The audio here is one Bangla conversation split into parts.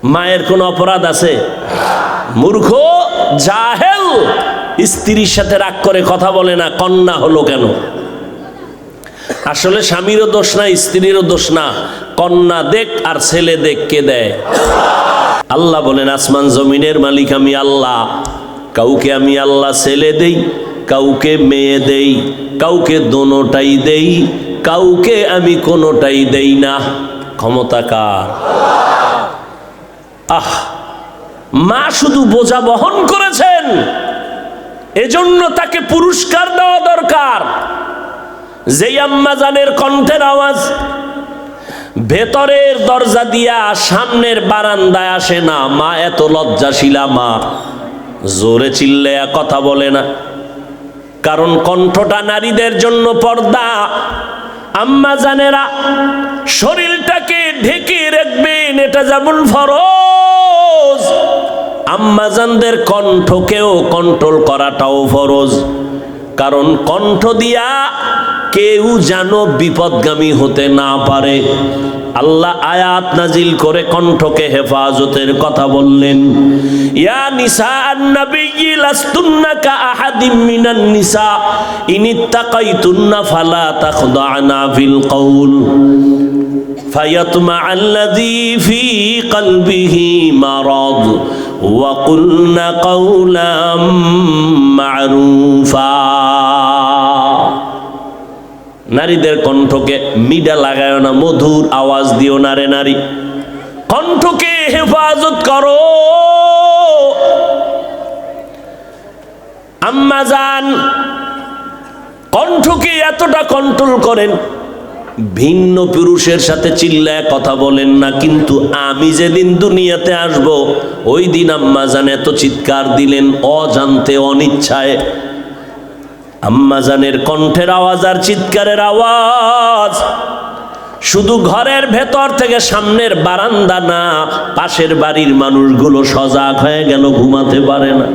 মায়ের কোনো অপরাধ আছে? মূর্খ জাহেল স্ত্রীর সাথে রাগ করে কথা বলে না, কন্যা হলো কেন? আসলে স্বামীরও দোষ না, স্ত্রীরও দোষ না, কন্যা দেখ আর ছেলে দেখ, কে দেয়? আল্লাহ বলেন আসমান জমিনের মালিক আমি আল্লাহ। কাউকে আমি আল্লাহ ছেলে দেই, কাউকে মেয়ে দেই, কাউকে দোনোটাই দেই, কাউকে আমি কোনোটাই দেই না। ক্ষমতা কার? মা শুধু বোঝা বহন করেছেন, এজন্য তাকে পুরস্কার দেওয়া দরকার। যেই আম্মা জানের কণ্ঠের আওয়াজ ভেতরের দরজা দিয়া সামনের বারান্দায় আসে না, মা এত লজ্জাশীলা মা, জোরে চিল্লায়া কথা বলে না, কারণ কণ্ঠটা নারীদের জন্য পর্দা। আম্মা জানেরা শরীরটাকে ঢেকে রাখবেন, এটা যেমন ফরজ, আম্মা জানদের কণ্ঠকেও কন্ট্রোল করাটাও ফরজ। কারণ কণ্ঠ দিয়া কেউ যেন বিপদগামী হতে না পারে। আল্লাহ আয়াত নাজিল করে কণ্ঠকে হেফাজতের কথা বললেন। ইয়া নিসা আন-নবী লাস্তুন্না কা আহাদিম মিনান নিসা ইনিত্তাকাইতুন্না ফালা তাখদা'না ফিল কওল ফায়াতমা আল্লাযী ফী কলবিহি মারাদ ওয়া কুলনা কাওলাম মা'রুফা। নারীদের কণ্ঠকে মিডা লাগায় না, মধুর আওয়াজ দিও না রে নারী, কণ্ঠকে হেফাজত করো। আম্মা জান কণ্ঠকে এতটা কন্ট্রোল করেন, ভিন্ন পুরুষের সাথে চিল্লায় কথা বলেন না, কিন্তু আমি যেদিন দুনিয়াতে আসব ওই দিন আম্মা জান এত চিৎকার দিলেন অজান্তে অনিচ্ছায়। আম্মা জানের কণ্ঠের আওয়াজ আর চিৎকারের আওয়াজ শুধু ঘরের ভেতর থেকে সামনের বারান্দা না, পাশের বাড়ির মানুষগুলো সজাগ হয়ে গেল, ঘুমাতে পারে না।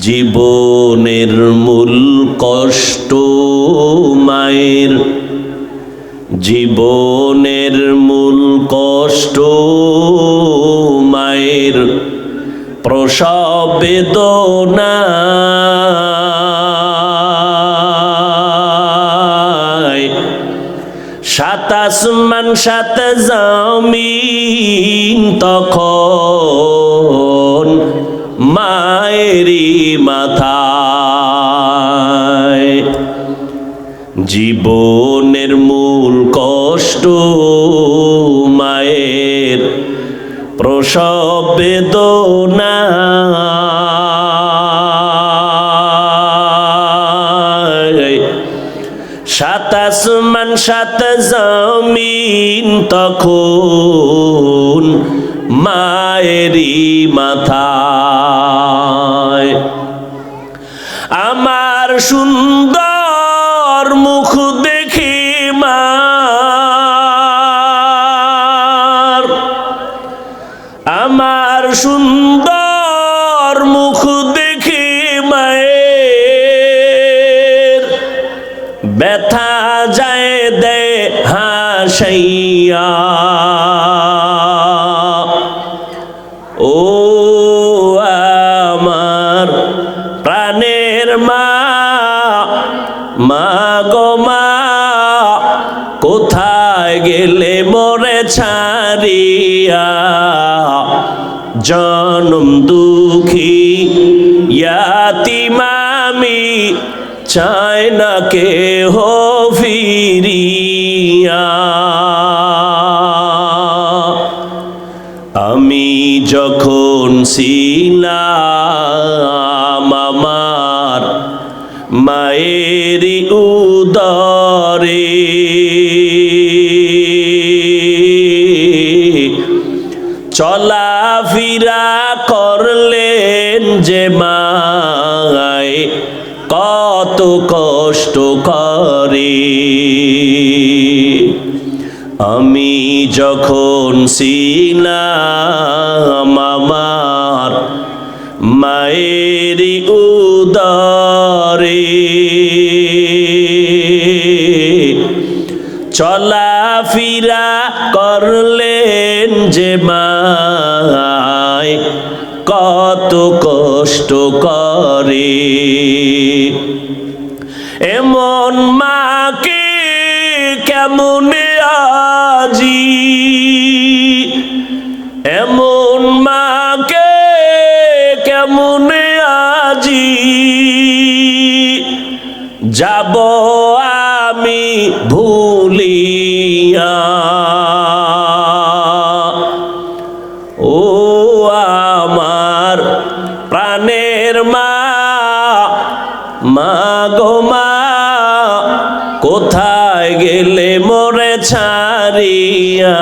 জীবনের মূল কষ্ট মায়ের, জীবনের মূল কষ্ট মায়ের, প্রসব বেদনা সাত আসমান সাত জমিন তখন মায়েরই মাথায়। জীবনের মূল কষ্ট মায়ের, প্রসব বেদনা সাত আসমান সাত জমিন তখন মায়েরই মাথায়। আমার সুন্দর মুখ দেখে মার, আমার সুন্দর মুখ দেখে মায়ের ব্যথা যায় দে হাসাইয়া। ও আমার প্রাণের মা, মা গো মা, কোথায় গেলে মোরে ছাড়িয়া? জনম দুঃখী ইয়াতীম আমি, চাই না কেহ ফিরিয়া। আমি যখন ছিলাম আমার মায়েরই উদরে, চলাফেরা করলেন যে মায় কত কষ্ট করে। আমি যখন ছিলাম আমার মায়েরই উদরে, চলাফেরা করলেন যে মায় কত কষ্ট করে, এমন মাকে কেমনে আজি, এমন মাকে কেমনে আজি যাব আমি ভুলিয়া। ও আমার প্রাণের মা, মা গো মা, কোথায় গেলে মোরে ছাড়িয়া,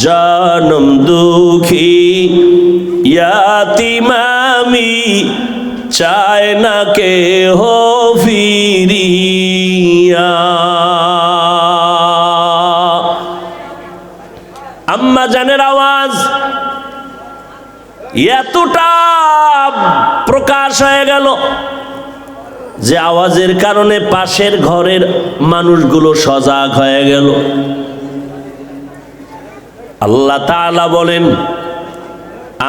জনম দুঃখী ইয়াতিম আমি, চায় না কেহ ফিরিয়া। আম্মা জানের আওয়াজ এতটা প্রকাশ হয়ে গেল যে আওয়াজের কারণে পাশের ঘরের মানুষগুলো সজাগ হয়ে গেল। আল্লাহ তাআলা বলেন,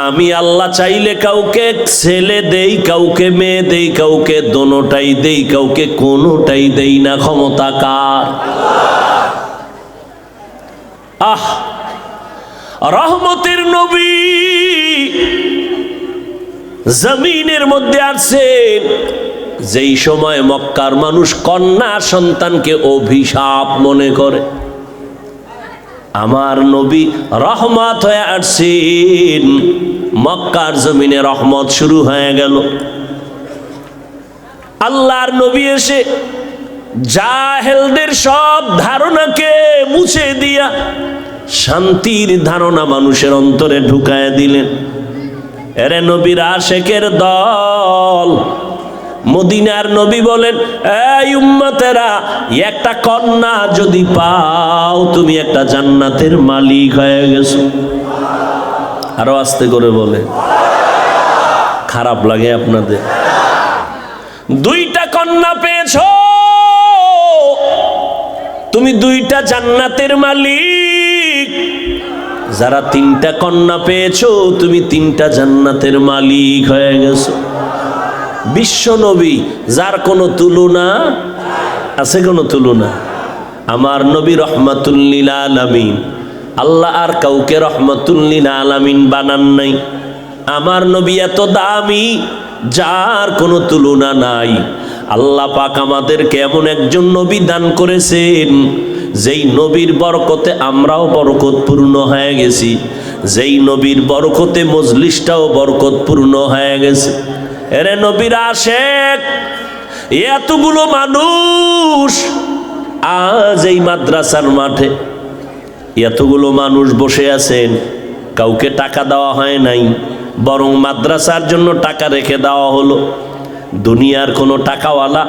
আমি আল্লাহ চাইলে কাউকে ছেলে দেই, কাউকে মেয়ে দেই, কাউকে দোনোটাই দেই, কাউকে কোনোটাই দেই না। ক্ষমতা কার? আহ, রহমতের নবী জমিনের মধ্যে আসছেন যেই সময় মক্কার মানুষ কন্যা সন্তানকে অভিশাপ মনে করে। আমার নবী রহমত হয়ে আসছেন, মক্কার জমিনে রহমত শুরু হয়ে গেল। আল্লাহর নবী এসে জাহেলদের সব ধারণাকে মুছে দিয়া শান্তির ধারণা মানুষের অন্তরে ঢুকায় দিলেন। এরে নবীর আশেকের দল, মদিনার নবী বলেন, এই উম্মতেরা, একটা কন্যা যদি পাও তুমি একটা জান্নাতের মালিক হয়ে গেছো। আরো আস্তে করে বলে, খারাপ লাগে আপনাদের? দুইটা কন্যা পেয়েছো, তুমি দুইটা জান্নাতের মালিক। যারা তিনটা কন্যা পেয়েছো তুমি তিনটা জান্নাতের মালিক হয়ে গেছো। বিশ্ব নবী, যার কোনো তুলনা আছে? কোনো তুলনা? আমার নবী রহমাতুল লিল আলামিন। আল্লাহ আর কাউকে রহমাতুল লিল আলামিন বানান নাই। আমার নবী এত দামি, যার কোনো তুলনা নাই। আল্লাহ পাক আমাদেরকে এমন একজন নবী দান করেছেন, যেই নবীর বরকতে আমরাও বরকতপূর্ণ হয়ে গেছি, যেই নবীর বরকতে মজলিসটাও বরকতপূর্ণ হয়ে গেছে। এরে নবীর আশেক এতগুলো মানুষ আজ এই মাদ্রাসার মাঠে, এতগুলো মানুষ বসে আছেন, কাউকে টাকা দেওয়া হয় নাই, বরং মাদ্রাসার জন্য টাকা রেখে দেওয়া হলো। দুনিয়ার কোনো টাকাওয়ালা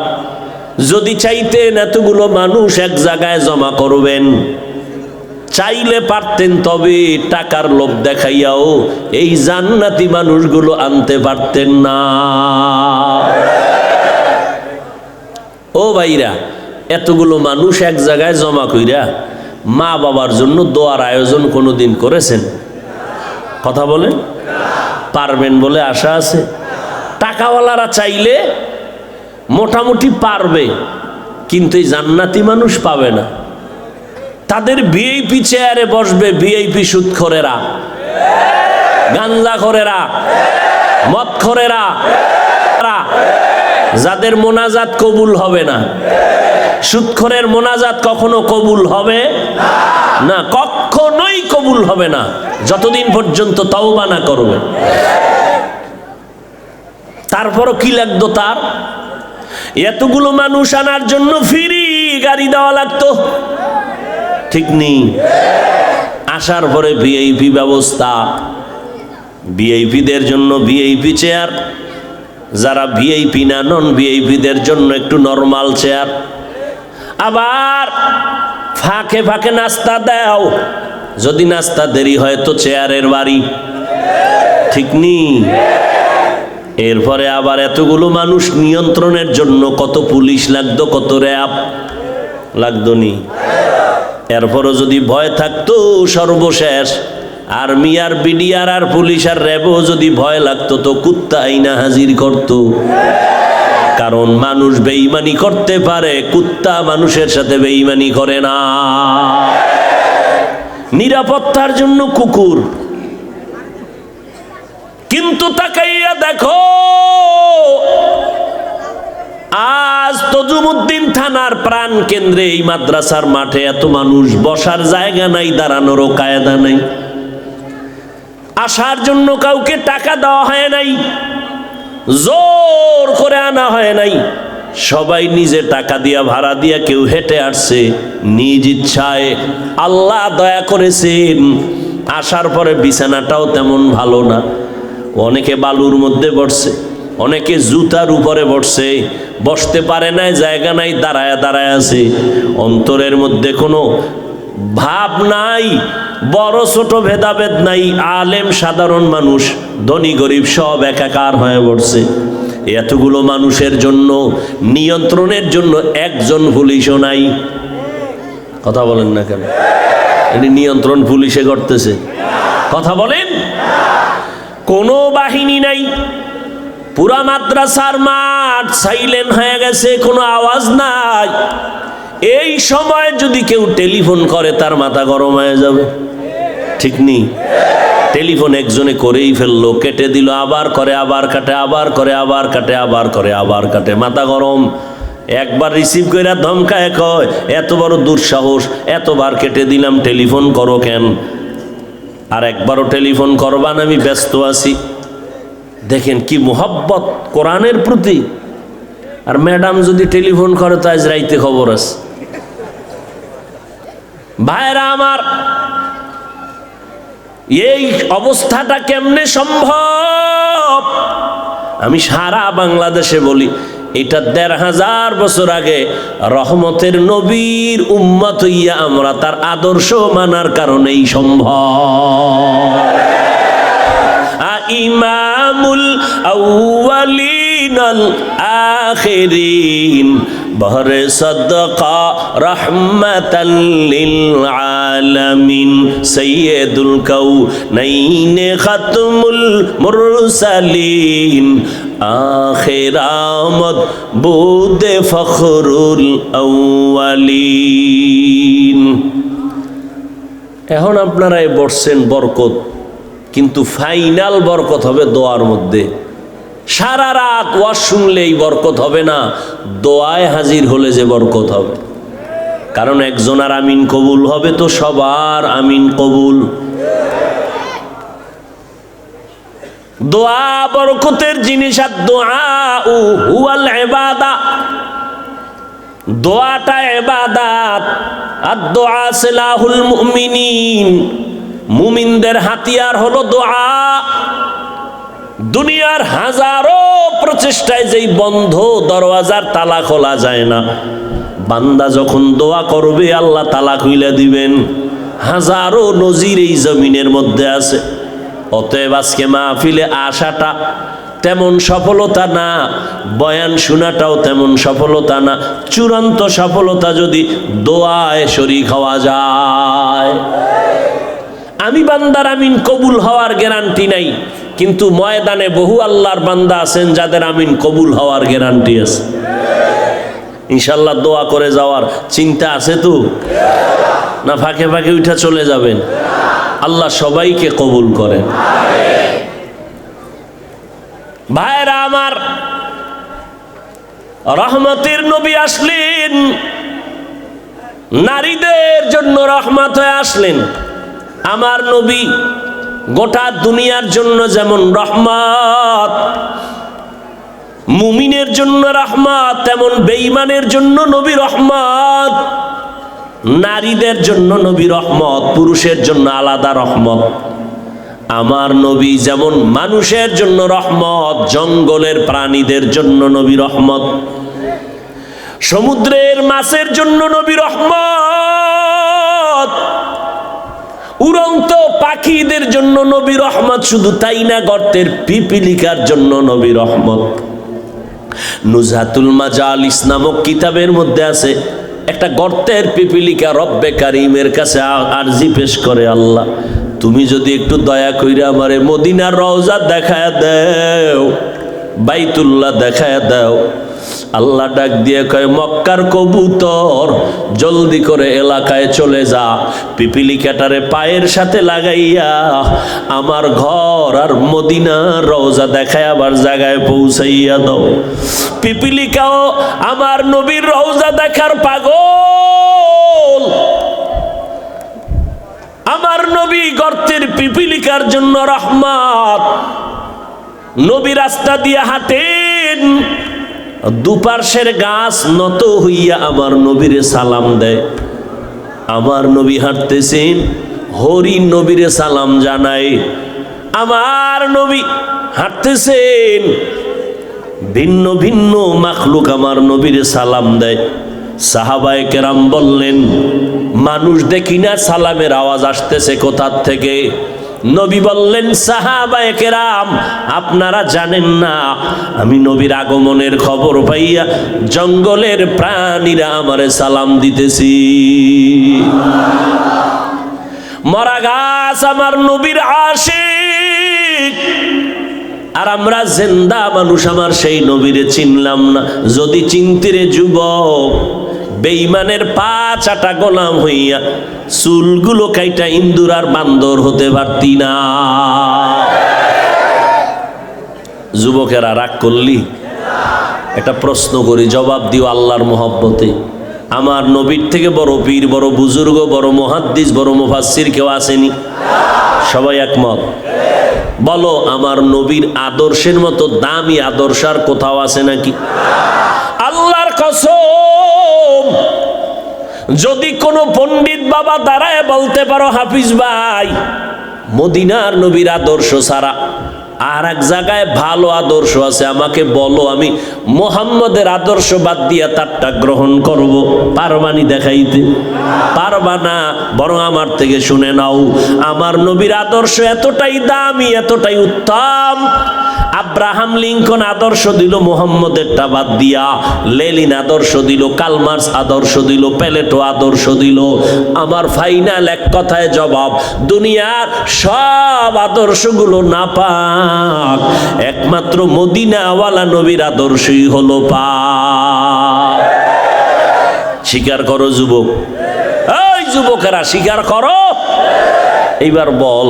যদি চাইতেন এতগুলো মানুষ এক জায়গায় জমা করবেন, চাইলে পারতেন, তবে টাকার লোভ দেখাইয়াও এই জান্নাতি মানুষগুলো আনতে পারতেন না। ও ভাইরা, এতগুলো মানুষ এক জায়গায় জমা কইরা মা বাবার জন্য দোয়ার আয়োজন কোনোদিন করেছেন? কথা বলেন, পারবেন বলে আশা আছে? টাকাওয়ালারা চাইলে মোটামুটি পারবে, কিন্তু এই জান্নাতি মানুষ পাবে না। তাদের ভিআইপি চেয়ারে বসবে ভিআইপি সুদখোরেরা, গাঞ্জাখোরেরা, মদখোরেরা, যাদের মোনাজাত কবুল হবে না। সুদখোরের মোনাজাত কখনো কবুল হবে না, কখনোই কবুল হবে না যতদিন পর্যন্ত তওবা না করবে। তারপরও কি লাগতো তার? এতগুলো মানুষ আনার জন্য ফ্রি গাড়ি দেওয়া লাগতো, ঠিক নেই? আসার পরে ভিআইপি ব্যবস্থা, ভিআইপিদের জন্য ভিআইপি চেয়ার, যারা ভিআইপি না নন ভিআইপিদের জন্য একটু নরমাল চেয়ার। আবার ফাঁকে ফাঁকে নাস্তা দাও, যদি নাস্তা দেরি হয় তো চেয়ারের বাড়ি, ঠিক নেই? এরপরে আবার এতগুলো মানুষ নিয়ন্ত্রণের জন্য কত পুলিশ লাগতো, কত র্যাব লাগতো নি? এরপরও যদি ভয় থাকতো সর্বশেষ আর্মি আর বিডিআর আর পুলিশ আর র্যাবও যদি ভয় লাগতো তো কুত্তা আইনা হাজির করতো। কারণ মানুষ বেঈমানি করতে পারে, কুত্তা মানুষের সাথে বেঈমানি করে না। নিরাপত্তার জন্য কুকুর, কিন্তু তাকাইয়া দেখো আজ তজুমুদ্দিন থানার প্রাণ কেন্দ্রে এই মাদ্রাসার মাঠে এত মানুষ, বসার জায়গা নাই, দাঁড়ানোরও কায়দা নাই। আসার জন্য কাউকে টাকা দেওয়া হয় নাই, জোর করে আনা হয় নাই, সবাই নিজে টাকা দিয়া ভাড়া দিয়া, কেউ হেঁটে আসছে নিজ ইচ্ছায়। আল্লাহ দয়া করেছেন, আসার পরে বিছানাটাও তেমন ভালো না, অনেকে বালুর মধ্যে বসছে, অনেকে জুতার উপরে বসছে, বসতে পারে নাই, জায়গা নাই, দাঁড়ায় দাঁড়ায় আছে। অন্তরের মধ্যে কোনো ভাব নাই, বড় ছোট ভেদাভেদ নাই, আলেম সাধারণ মানুষ, ধনী গরিব সব একাকার হয়ে পড়ছে। এতগুলো মানুষের জন্য নিয়ন্ত্রণের জন্য একজন পুলিশও নাই। কথা বলেন না কেন? এটি নিয়ন্ত্রণ পুলিশে করতেছে? কথা বলেন। কোনো বাহিনী নাই, পুরা মাদ্রাসার মাঠ সাইলেন্ট হয়ে গেছে, কোনো আওয়াজ নাই। এই সময় যদি কেউ টেলিফোন করে তার মাথা গরম হয়ে যাবে, ঠিক নেই? টেলিফোন একজনে করেই ফেললো, কেটে দিল, আবার করে, আবার কাটে, আবার করে, আবার কাটে, আবার করে, আবার কাটে, মাথা গরম। একবার রিসিভ করে ধমকায় কয়, এত বড় দুঃসাহস, এতবার কেটে দিলাম, টেলিফোন করো কেন? আর একবারও টেলিফোন করবান, আমি ব্যস্ত আছি। দেখেন কি মোহব্বত কোরআনের প্রতি। আর ম্যাডাম যদি টেলিফোন করে তো আজ রাইতে খবর আছে। ভাইরা আমার, এই অবস্থাটা কেমনে সম্ভব? আমি সারা বাংলাদেশে বলি, এটা ১৫০০ বছর আগে রহমতের নবীর উম্মত হইয়া আমরা তার আদর্শ মানার কারণেই সম্ভব। ইমামুল আউয়ালিন আল আখিরিন বহরে সাদকা রাহমাতাল লিল আলামিন সাইয়্যিদুল কাউনাইন খাতমুল মুরসালিন আখিরামত বুদে ফখরুল আউয়ালিন। এখন আপনারা বসছেন বরকত, কিন্তু ফাইনাল বরকত হবে দোয়ার মধ্যে। সারা রাত ওয়াজ শুনলেই বরকত হবে না, দোয়ায় হাজির হলে যে বরকত হবে। কারণ একজনের আমিন কবুল হবে তো সবার আমিন কবুল। দোয়া বরকতের জিনিস, আর দোয়া হুয়াল ইবাদা, দোয়াটা ইবাদত। আর দোয়া সিলাহুল মুমিনিন, মুমিনদের হাতিয়ার হলো দোয়া। দুনিয়ার হাজারো প্রচেষ্টায় যেই বন্ধ দরওয়াজার তালা খোলা যায় না, বান্দা যখন দোয়া করবে আল্লাহ তালা খুলে দিবেন। হাজারো নজির এই জমিনের মধ্যে আছে। অতএব আজকে মাহফিলে আসাটা তেমন সফলতা না, বয়ান শোনাটাও তেমন সফলতা না। চূড়ান্ত সফলতা যদি দোয়ায় শরীক হওয়া যায়। আমি বান্দার আমিন কবুল হওয়ার গ্যারান্টি নাই, কিন্তু ময়দানে বহু আল্লাহর বান্দা আছেন যাদের আমিন কবুল হওয়ার গ্যারান্টি আছে। ইনশাল্লাহ দোয়া করে যাওয়ার চিন্তা আছে তো? না ফাঁকে ফাঁকে উঠা চলে যাবেন? আল্লাহ সবাইকে কবুল করেন। ভাইরা আমার, রহমতের নবী আসলেন, নারীদের জন্য রহমত হয়ে আসলেন। আমার নবী গোটা দুনিয়ার জন্য যেমন রহমত, মুমিনের জন্য রহমত, তেমন বেঈমানের জন্য নবী রহমত। নারীদের জন্য নবী রহমত, পুরুষের জন্য আলাদা রহমত। আমার নবী যেমন মানুষের জন্য রহমত, জঙ্গলের প্রাণীদের জন্য নবী রহমত, সমুদ্রের মাছের জন্য নবী রহমত, উড়ন্ত পাখিদের জন্য নবী রহমত। শুধু তাই না, গর্তের পিপিলিকার জন্য নবী রহমত। নুজহাতুল মাজালিস নামক কিতাবের মধ্যে আছে, একটা গর্তের পিপিলিকা রব্বে কারিমের কাছে আরজি পেশ করে, আল্লাহ তুমি যদি একটু দয়া কইরা আমারে মদিনার রওজা দেখায় দাও, বাইতুল্লাহ দেখায় দাও। আল্লাহ ডাক দিয়ে কয়, মক্কার কবুতর জলদি করে এলাকায় চলে যা, পিপিলিকাটারে পায়ের সাথে লাগাইয়া আমার ঘর আর মদিনার রওজা দেখায় আবার জায়গায় পৌঁছাইয়া দাও। পিপিলিকাও আমার নবীর রওজা দেখার পাগল। আমার নবী গর্তের পিপিলিকার জন্য রহমত। নবী রাস্তা দিয়ে হাঁটেন, দুপার্শ্বের গাছ নত হইয়া আমার নবীরে সালাম দেয়। আমার নবী হাঁটতেছেন, হরিণ নবীরে সালাম জানায়। আমার নবী হাঁটতেছেন, ভিন্ন ভিন্ন মাখলুক আমার নবীরে সালাম দেয়। সাহাবায়ে কেরাম বললেন, মানুষ দেখি না সালামের আওয়াজ আসতেছে কোথার থেকে? নবী বললেন, সাহাবায়ে কেরাম আপনারা জানেন না, আমি নবীর আগমনের খবর পাইয়া জঙ্গলের প্রাণীরা আমারে সালাম দিতেছি। মরা গাছ আমার নবীর আশিক, আর আমরা জিন্দা মানুষ আমার সেই নবীরে চিনলাম না। যদি চিনতিরে যুবক, বেঈমানের পা চাটা গোলাম হইয়া চুলগুলো কাইটা ইন্দুর আর বান্দর হতে পারতি না। যুবকেরা রাগ করলি? একটা প্রশ্ন করি, জবাব দিও আল্লাহর মহব্বতে। আমার নবীর থেকে বড় পীর, বড় বুজুর্গ, বড় মুহাদ্দিস, বড় মুফাসসির কেউ আসেনি? সবাই একমত? বলো, আমার নবীর আদর্শের মতো দামি আদর্শ আর কোথাও আছে নাকি? আল্লাহর কসম, যদি কোনো পণ্ডিত বাবা দাঁড়ায় বলতে পারো, হাফিজ ভাই মদিনার নবীর আদর্শ ছাড়া আর এক জায়গায় ভালো আদর্শ আছে, আমাকে বলো, আমি মুহাম্মদের আদর্শ বাদ দিয়া তারটা গ্রহণ করব। পারবানি দেখাইতে? পারবা না। বরং আমার থেকে শুনে নাও, আমার নবীর আদর্শ এতটাই দামি, এতটাই উত্তম, আব্রাহাম লিঙ্কন আদর্শ দিল মুহাম্মদেরটা বাদ দিয়া, লেনিন আদর্শ দিল, কালমার্স আদর্শ দিল, প্লেটো আদর্শ দিল। আমার ফাইনাল এক কথায় জবাব, দুনিয়ার সব আদর্শগুলো না পাক, একমাত্র মদিনাওয়ালা নবীর আদর্শই হলো পাক। স্বীকার করো যুবক, এই যুবকেরা স্বীকার করো। এইবার বল,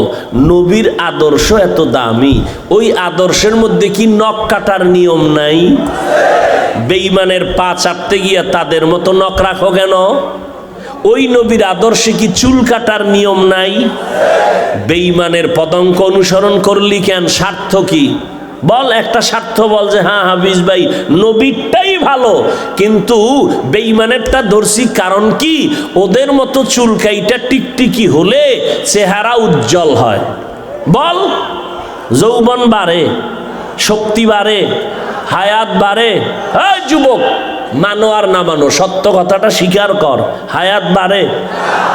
নবীর আদর্শ এত দামি, ওই আদর্শের মধ্যে কি নখ কাটার নিয়ম নাই? বেঈমানের পা চাপতে গিয়া তাদের মতো নখ রাখো কেন? ওই নবীর আদর্শে কি চুল কাটার নিয়ম নাই? বেঈমানের পদঙ্ক অনুসরণ করলি কেন? স্বার্থ কি? বল একটা স্বার্থ বল যে হ্যাঁ হাফিজ ভাই নবীরটাই ভালো, কিন্তু বেঈমানেরটা ধরছি কারণ কি? ওদের মতো চুলকাইটা টিকটিকি হলে চেহারা উজ্জ্বল হয়। বল, যৌবন বাড়ে, শক্তি বাড়ে, হায়াত বাড়ে। এই যুবক, মানো আর না মানো, সত্য কথাটা স্বীকার কর। হায়াত বাড়ে,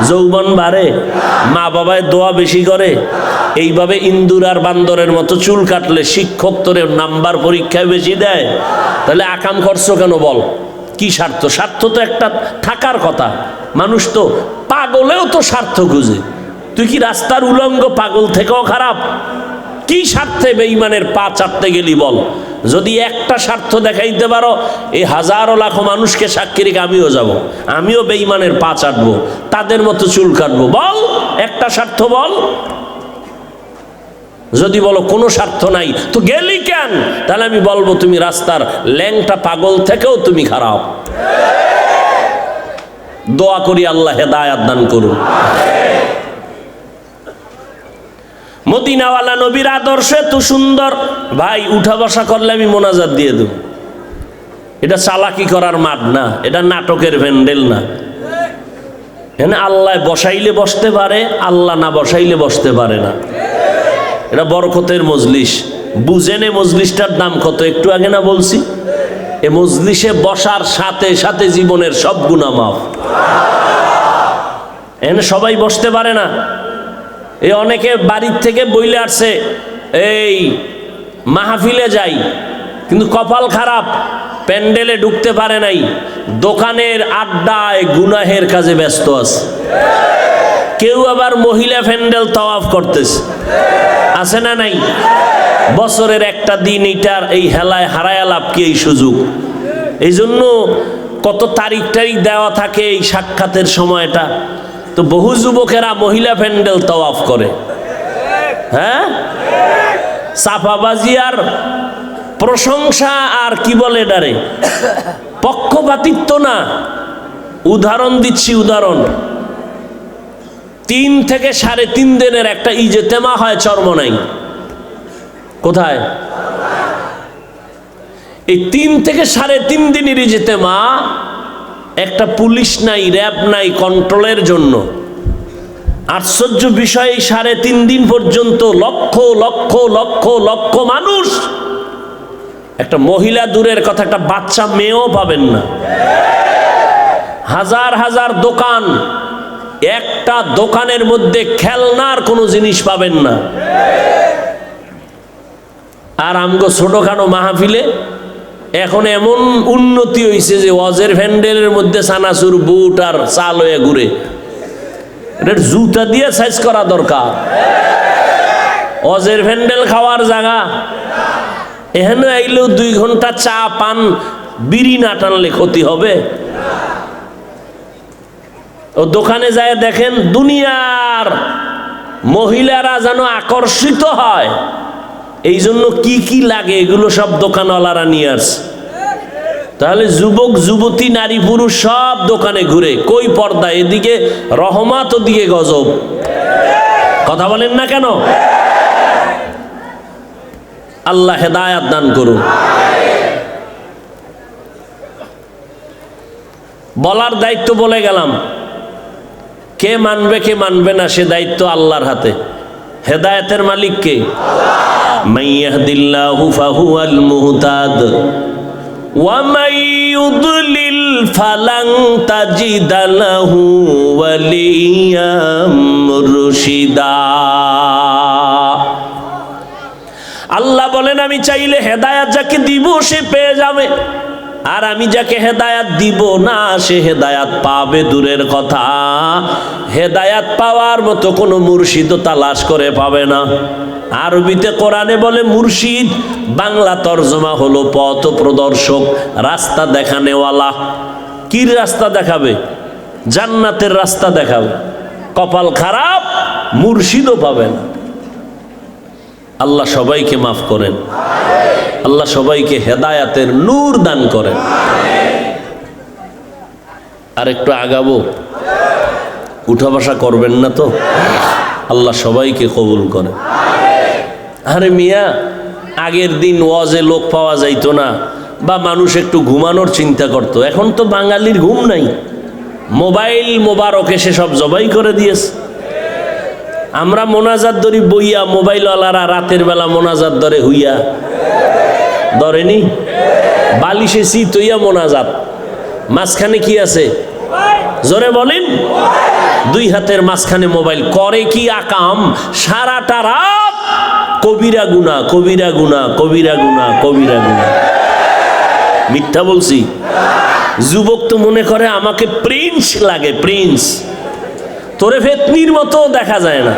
যৌবন বাড়ে, মা বাবায় দোয়া বেশি করে। এইভাবে ইন্দুর আর বান্দরের মতো চুল কাটলে শিক্ষক তোরে নাম্বার পরীক্ষায় বেশি দেয়। তাহলে আকাম করছো কেন? বল কি স্বার্থ? স্বার্থ তো একটা থাকার কথা। মানুষ তো পাগলেও তো স্বার্থ খুঁজে। তুই কি রাস্তার উলঙ্গ পাগল থেকেও খারাপ? কি স্বার্থে বেঈমানের পা চাটতে গেলি বল? যদি একটা স্বার্থ দেখাইতে পারো, এই হাজারো লাখো মানুষকে সাক্ষী রেখে আমিও যাব, আমিও বেঈমানের পা চাটবো, তাদের মতো চুল কাটবো। বল একটা স্বার্থ বল। যদি বলো কোনো স্বার্থ নাই, তো গেলি কেন? তাহলে আমি বলবো তুমি রাস্তার ল্যাংটা পাগল থেকেও তুমি খারাপ। দোয়া করি আল্লাহ হেদায়াত দান করুন। মদিনাওয়ালা নবীর আদর্শ এত সুন্দর, ভাই উঠা বসা করলে আমি মোনাজাত দিয়ে দেব। এটা চালাকি করার মাঠ না, এটা নাটকের ভ্যান্ডেল না। এখানে আল্লাহ বসাইলে বসতে পারে, আল্লাহ না বসাইলে বসতে পারে না। এটা বরকতের মজলিস। বুঝেনে মজলিসটার দাম কত? একটু আগে না বলছি, এ মজলিসে বসার সাথে সাথে জীবনের সব গুনাহ মাফ। এখানে সবাই বসতে পারে না। এই অনেকে বাড়ির থেকে বইলে আসছে, এই মাহফিলে যাই, কিন্তু কপাল খারাপ, প্যান্ডেলে ঢুকতে পারে নাই, দোকানের আড্ডায় গুনাহের কাজে ব্যস্ত আছে। কেউ আবার মহিলা প্যান্ডেল তাওয়াফ করতেছে, আছে না নাই? বছরের একটা দিন এটার এই হেলায় হারায় লাভ কি এই সুযোগ? এই জন্য কত তারিখ দেওয়া থাকে এই সাক্ষাতের সময়টা, তো বহু যুবকেরা মহিলা প্যান্ডেল তাওয়াফ করে। হ্যাঁ, চাপাবাজি আর প্রশংসা আর কি বলে ডারে, পক্ষপাতিত্ব না। উদাহরণ দিচ্ছি, উদাহরণ 3 থেকে 3.5 দিনের একটা ইজতেমা হয় চরমনাই। কোথায়? এই 3 থেকে 3.5 দিনের ইজতেমা, একটা পুলিশ নাই, র্যাব নাই কন্ট্রোলের জন্য। আশ্চর্য বিষয়, 3.5 দিন পর্যন্ত লক্ষ লক্ষ লক্ষ লক্ষ মানুষ, একটা মহিলা দূরের কথা, একটা বাচ্চা মেয়েও পাবেন না। হাজার হাজার দোকান, একটা দোকানের মধ্যে খেলনার কোনো জিনিস পাবেন না। আর আমগো ছোটখাটো মাহফিলে এখন এমন উন্নতি হয়েছে যে ওয়াজের প্যান্ডেলের মধ্যে সানাসুর বুট আর চাল হয়ে ঘুরে, এটার জুতা দিয়ে সাইজ করা দরকার। ওয়াজের প্যান্ডেল খাওয়ার জায়গা, এখানে আইলেও 2 ঘন্টা চা পান বিড়ি না টানলে ক্ষতি হবে। ও দোকানে যায় দেখেন, দুনিয়ার মহিলারা যেন আকর্ষিত হয়, এই জন্য কি কি লাগে এগুলো সব দোকানওয়ালারা নিয়ে আসে। তাহলে যুবক যুবতী নারী পুরুষ সব দোকানে ঘুরে, কই পর্দা, এদিকে রহমত, ওদিকে গজব। কথা বলেন না কেন? আল্লাহ হেদায়াত দান করুন। বলার দায়িত্ব বলে গেলাম, কে মানবে কে মানবে না সে দায়িত্ব আল্লাহর হাতে। হেদায়েতের মালিক কে? মান ইয়াহদিল্লাহু ফাহুয়াল মুহতাদ ওয়া মান ইউদ্লিল ফালান তাজিদা লাহু ওয়ালিয়াম মুরশিদা। আল্লাহ বলেন, আমি চাইলে হেদায়াত যাকে দিব সে পেয়ে যাবে, আর আমি যাকে হেদায়াত দিব না সে হেদায়াত পাবে দূরের কথা, হেদায়াত পাওয়ার মতো কোনো মুর্শিদও তালাশ করে পাবে না। আরবিতে কোরআনে বলে মুর্শিদ, বাংলা তর্জমা হলো পথ প্রদর্শক, রাস্তা দেখানেওয়ালা। কি রাস্তা দেখাবে? জান্নাতের রাস্তা দেখাবে। কপাল খারাপ, মুর্শিদও পাবে না। আল্লাহ সবাইকে মাফ করেন, আল্লাহ সবাইকে হেদায়াতের নূর দান করেন। আর একটু আগাবো, উঠা বসা করবেন না তো? আল্লাহ সবাইকে কবুল করেন। আরে মিয়া, আগের দিন ওয়াজে লোক পাওয়া যাইতো না, বা মানুষ একটু ঘুমানোর চিন্তা করত, এখন তো বাঙালির ঘুম নাই। মোবাইল মোবারক এসে সব জবাই করে দিয়েছে। আমরা মোনাজাত ধরি বইয়া, মোবাইলওয়ালারা রাতের বেলা মোনাজাত ধরে হইয়া, ধরেনি? বালিশে শীত হইয়া মোনাজাত, মাঝখানে কি আছে? জোরে বলেন। 2 হাতের মাঝখানে মোবাইল, করে কি আকাম? সারাটা রাত কবিরা গুনাহ, কবিরা গুনাহ, কবিরা গুনাহ, কবিরা গুনাহ। মিথ্যা বলছি? যুবক তো মনে করে আমাকে প্রিন্স লাগে, প্রিন্স। তোরে ফেতনির মতো দেখা যায় না,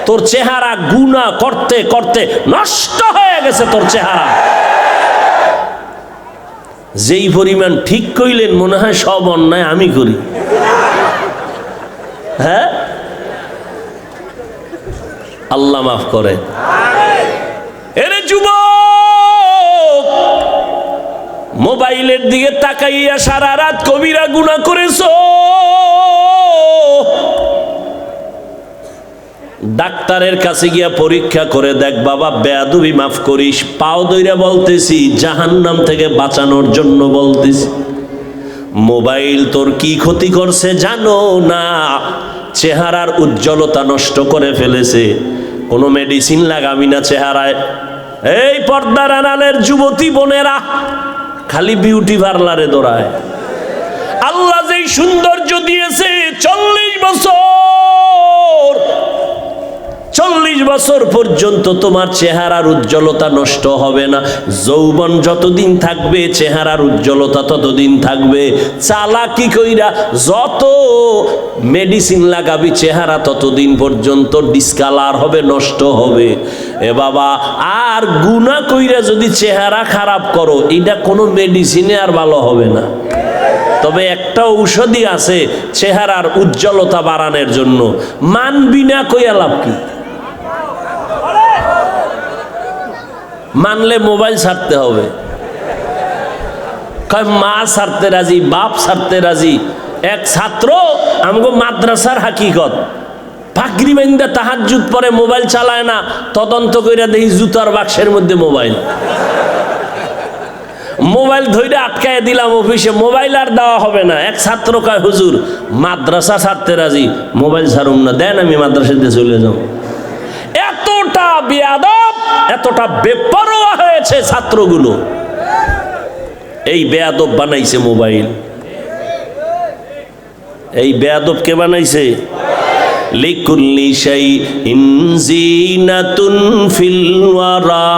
তোর চেহারা গুনাহ করতে করতে নষ্ট হয়ে গেছে তোর চেহারা। যেই পরিমাণ ঠিক কইলেন মনে হয় সব অন্যায় আমি করি। হ্যাঁ, আল্লাহ মাফ করে। এরে যুবক, মোবাইলের দিকে তাকাইয়া সারা রাত কবিরা গুনাহ করেছো। ডাক্তারের কাছে গিয়া পরীক্ষা করে দেখ বাবা, বেয়াদবি মাফ করিস। পাও দইরা বলতেছি, জাহান্নাম থেকে বাঁচানোর জন্য বলতেছি। মোবাইল তোর কি ক্ষতি করছে জানো না? চেহারার উজ্জ্বলতা নষ্ট করে ফেলেছে। কোনো মেডিসিন লাগাবি না চেহারায়। এই পর্দার আড়ালের যুবতী বোনেরা খালি বিউটি পার্লারে দৌড়ায়। আল্লাহ যেই সৌন্দর্য দিয়েছে, 40 বছর বছর পর্যন্ত তোমার চেহারার উজ্জ্বলতা নষ্ট হবে না। যৌবন যতদিন থাকবে চেহারার উজ্জ্বলতা ততদিন থাকবে। চালাকি কইরা যত মেডিসিন লাগাবি চেহারা ততদিন পর্যন্ত ডিসকালার হবে, নষ্ট হবে। এ বাবা, আর গুনাহ কইরা যদি চেহারা খারাপ করো, এটা কোনো মেডিসিনে আর ভালো হবে না। তবে একটা ঔষধি আছে চেহারার উজ্জ্বলতা বাড়ানোর জন্য, মানবি না কইয়া লাভ কি? মানলে মোবাইল ছাড়তে হবে। কয় মা ছাড়তে রাজি, বাপ ছাড়তে রাজি। এক ছাত্র আমগো মাদ্রাসার হাকিকত, পাগড়ি বান্ধা তাহাজ্জুদ পরে মোবাইল চালায় না, তদন্ত কইরা দেখি জুতার বাক্সের মধ্যে মোবাইল। মোবাইল ধরে আটকায় দিলাম অফিসে, মোবাইল আর দেওয়া হবে না। এক ছাত্র কয় হুজুর মাদ্রাসা ছাড়তে রাজি, মোবাইল ছাড়ুম না, দেন আমি মাদ্রাসাতে চলে যাব। এতটা বেয়াদব, এতটা বেপরোয়া হয়েছে ছাত্রগুলো। এই বেয়াদব বানাইছে মোবাইল। এই বেয়াদব কে বানাইছে? লিকুল্লি শাইইন জিনাতুন ফিল ওয়ারা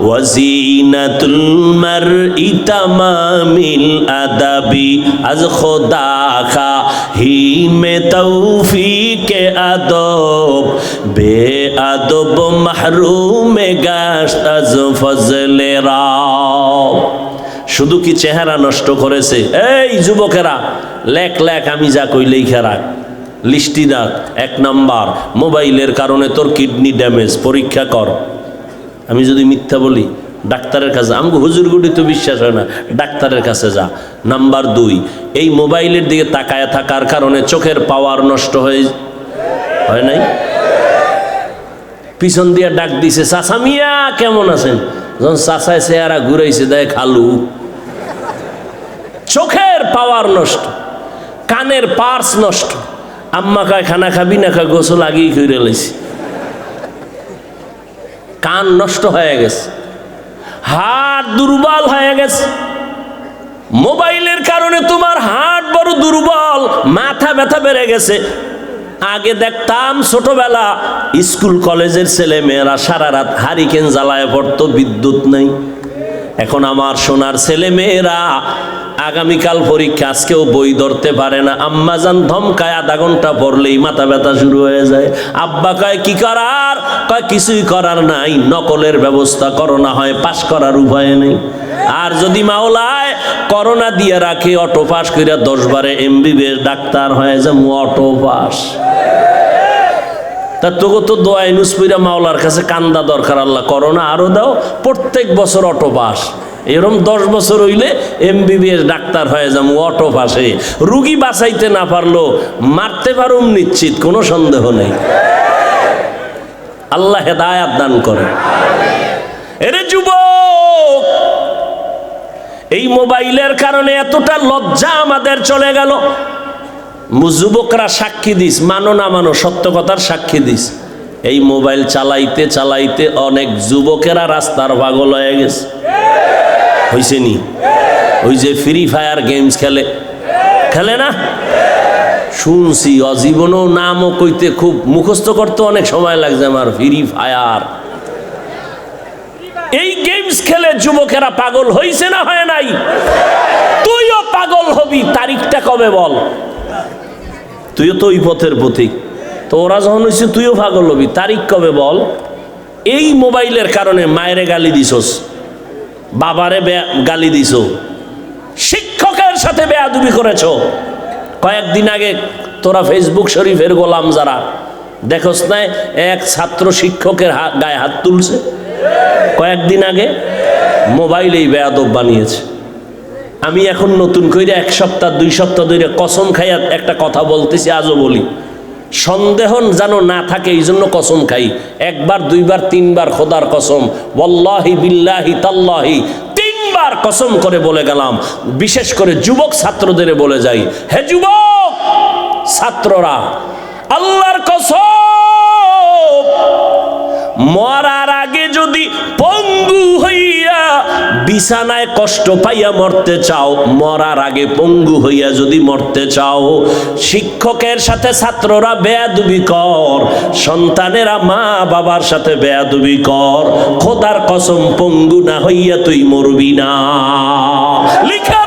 ওয়া জিনাতুল মারই তামামিল আদাবি আজ খোদা খা হি মে তৌফিকে আদব বে আদব মাহরুমে গাশত আজ ফজলে রাব। শুধু কি চেহারা নষ্ট করেছে? এই যুবকেরা, লেখ লেখ, আমি যা কই লেখা রাখ, লিস্টি রাখ। 1 নাম্বার, মোবাইলের কারণে তোর কিডনি ড্যামেজ, পরীক্ষা কর। আমি যদি মিথ্যা বলি ডাক্তারের কাছে, আমাকে হুজুরগুড়ি তো বিশ্বাস হয় না, ডাক্তারের কাছে যা। নাম্বার 2, এই মোবাইলের দিকে তাকায় থাকার কারণে চোখের পাওয়ার নষ্ট হয় নাই? পিছন দিয়ে ডাক দিছে, চাচা মিয়া কেমন আছেন? যখন চাচায় চেহারা ঘুরাইছে দেয় খালু। চোখের পাওয়ার নষ্ট, কানের পার্স নষ্ট। আম্মা কয় খানা খাবি না, কয় গোসল আগেই করে লাইছি। কান নষ্ট হয়ে গেছে, হাত দুর্বল হয়ে গেছে। মোবাইলের কারণে তোমার হাত বড় দুর্বল, মাথা ব্যথা বেড়ে গেছে। আগে দেখতাম ছোটবেলা স্কুল কলেজের ছেলে মেয়েরা সারা রাত হারিকেন জ্বালায় পড়তো, বিদ্যুৎ নাই। এখন আমার সোনার ছেলে মেয়েরা আগামীকাল পরীক্ষা, আজকেও বই ধরতে পারে না। আম্মা জান ধমকায়, আধা ঘন্টা পড়লেই মাথা ব্যথা শুরু হয়ে যায়। আব্বা কয় কি করার? কয় কিছুই করার নাই, নকলের ব্যবস্থা করো, না হয় পাস করার উপায় নেই। আর যদি মাওলায় করোনা দিয়ে রাখে, অটো পাস কইরা 10 বারে MBBS ডাক্তার হয়ে যায়, অটো পাস। তা তোকে তো দোয়া ইউনুস পইরা মাওলার কাছে কান্দা দরকার, আল্লাহ করোনা আরো দাও, প্রত্যেক বছর অটো পাস। এরকম 10 বছর হইলে MBBS ডাক্তার হয়ে যাবো, অটো পাশে। রুগী বাঁচাইতে না পারলো মারতে পারুম নিশ্চিত, কোনো সন্দেহ নেই। আল্লাহ হেদায়াত দান করে। এরে যুবক, এই মোবাইলের কারণে এতটা লজ্জা আমাদের চলে গেল। যুবকরা সাক্ষী দিস, মানো না মানো, সত্য কথার সাক্ষী দিস। এই মোবাইল চালাইতে চালাইতে অনেক যুবকেরা রাস্তার পাগল হয়ে গেছে। হইছে নি? ওই যে ফ্রি ফায়ার গেমস খেলে না, শুনছি। অজীবনও নামও কইতে খুব মুখস্থ করতে অনেক সময় লাগছে আমার। ফ্রি ফায়ার, এই গেমস খেলে যুবকেরা পাগল হইছে না হয় নাই? তুইও পাগল হবি, তারিখটা কবে বল? তুইও তো ওই পথের পথিক, তো ওরা যখন হয়েছে তুইও পাগল হবি, তারিখ কবে বল? এই মোবাইলের কারণে মায়েরে গালি দিছস, বাবারে গালি দিছ, শিক্ষকের সাথে বেয়াদবি করেছ। কয়েকদিন আগে তোরা ফেসবুক শরীফের গোলাম যারা, দেখোস না এক ছাত্র শিক্ষকের গায়ে হাত তুলছে কয়েকদিন আগে? মোবাইলেই বেয়াদব বানিয়েছে। আমি এখন নতুন করে 1 সপ্তাহ 2 সপ্তাহ ধরে কসম খাইয়া একটা কথা বলতেছি, আজও বলি, সন্দেহ যেন না থাকে এই জন্য কসম খাই। 1 বার 2 বার 3 বার খোদার কসম, ওয়াল্লাহি বিল্লাহি তাল্লাহি 3 বার কসম করে বলে গেলাম। বিশেষ করে যুবক ছাত্রদের বলে যাই, হে যুবক ছাত্ররা, আল্লাহর কসম, মরার আগে যদি পঙ্গু হইয়া হইয়া বিছানায় কষ্ট পাইয়া মরতে চাও, মরার আগে পঙ্গু হইয়া যদি মরতে চাও, শিক্ষকের সাথে ছাত্ররা বেয়াদবি কর, সন্তানেরা মা বাবার সাথে বেয়াদবি কর, খোদার কসম পঙ্গু না হইয়া তুই মরবি না। লিখা